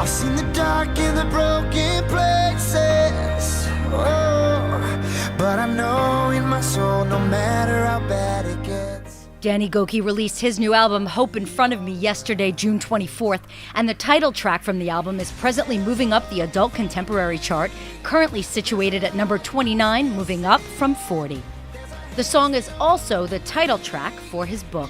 I've seen the dark in the broken places, oh, but I know in my soul, no matter how bad it gets. Danny Gokey released his new album, Hope in Front of Me, yesterday, June 24th, and the title track from the album is presently moving up the adult contemporary chart, currently situated at number 29, moving up from 40. The song is also the title track for his book.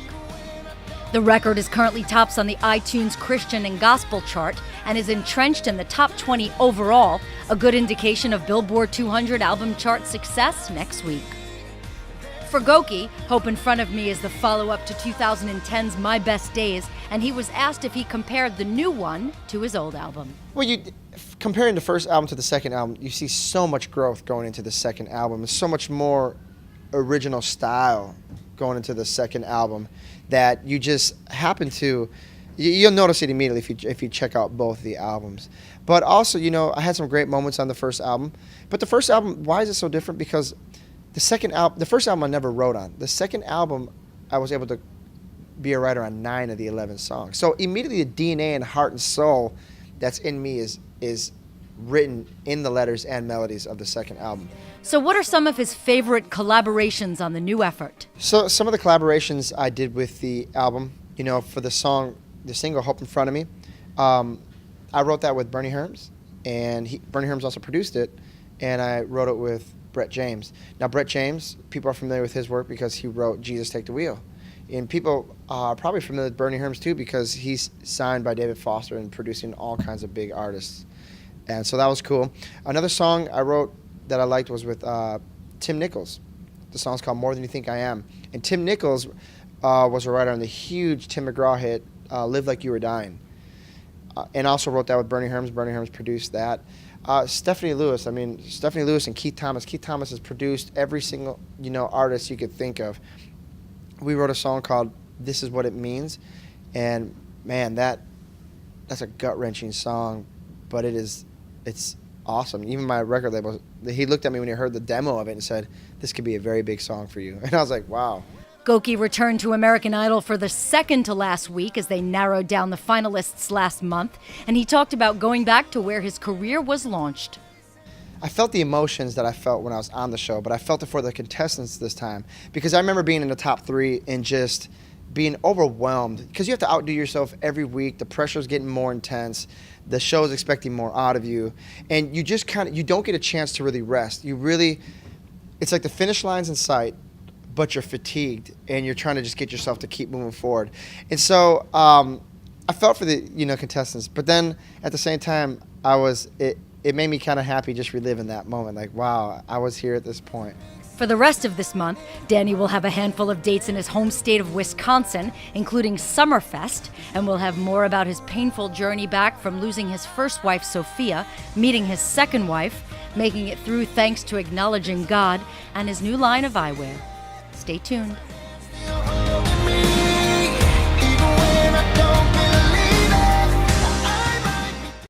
The record is currently tops on the iTunes Christian and Gospel chart and is entrenched in the top 20 overall, a good indication of Billboard 200 album chart success next week. For Gokey, Hope in Front of Me is the follow-up to 2010's My Best Days, and he was asked if he compared the new one to his old album. Well, comparing the first album to the second album, you see so much growth going into the second album. There's so much more original style going into the second album that you just happen to, you'll notice it immediately if you check out both the albums. But also, I had some great moments on the first album. But the first album, why is it so different? Because the first album I never wrote on. The second album, I was able to be a writer on 9 of the 11 songs. So immediately the DNA and heart and soul that's in me is written in the letters and melodies of the second album. So what are some of his favorite collaborations on the new effort? So some of the collaborations I did with the album, for the single Hope in Front of Me, I wrote that with Bernie Herms, and Bernie Herms also produced it, and I wrote it with Brett James. Now, Brett James, people are familiar with his work because he wrote Jesus Take the Wheel. And people are probably familiar with Bernie Herms too because he's signed by David Foster and producing all kinds of big artists. And so that was cool. Another song I wrote that I liked was with Tim Nichols. The song's called More Than You Think I Am. And Tim Nichols was a writer on the huge Tim McGraw hit, Live Like You Were Dying. And also wrote that with Bernie Herms. Bernie Herms produced that. Stephanie Lewis and Keith Thomas. Keith Thomas has produced every single, artist you could think of. We wrote a song called This Is What It Means. And man, that's a gut-wrenching song, but it's awesome. Even my record label, he looked at me when he heard the demo of it and said, this could be a very big song for you. And I was like, wow. Gokey returned to American Idol for the second to last week as they narrowed down the finalists last month, and he talked about going back to where his career was launched. I felt the emotions that I felt when I was on the show, but I felt it for the contestants this time because I remember being in the top 3 and just being overwhelmed because you have to outdo yourself every week. The pressure's getting more intense. The show's expecting more out of you, and you just you don't get a chance to really rest. It's like the finish line's in sight, but you're fatigued and you're trying to just get yourself to keep moving forward. And so I felt for the contestants, but then at the same time it made me kind of happy just reliving that moment. Like, wow, I was here at this point. For the rest of this month, Danny will have a handful of dates in his home state of Wisconsin, including Summerfest, and we'll have more about his painful journey back from losing his first wife, Sophia, meeting his second wife, making it through thanks to acknowledging God, and his new line of eyewear. Stay tuned.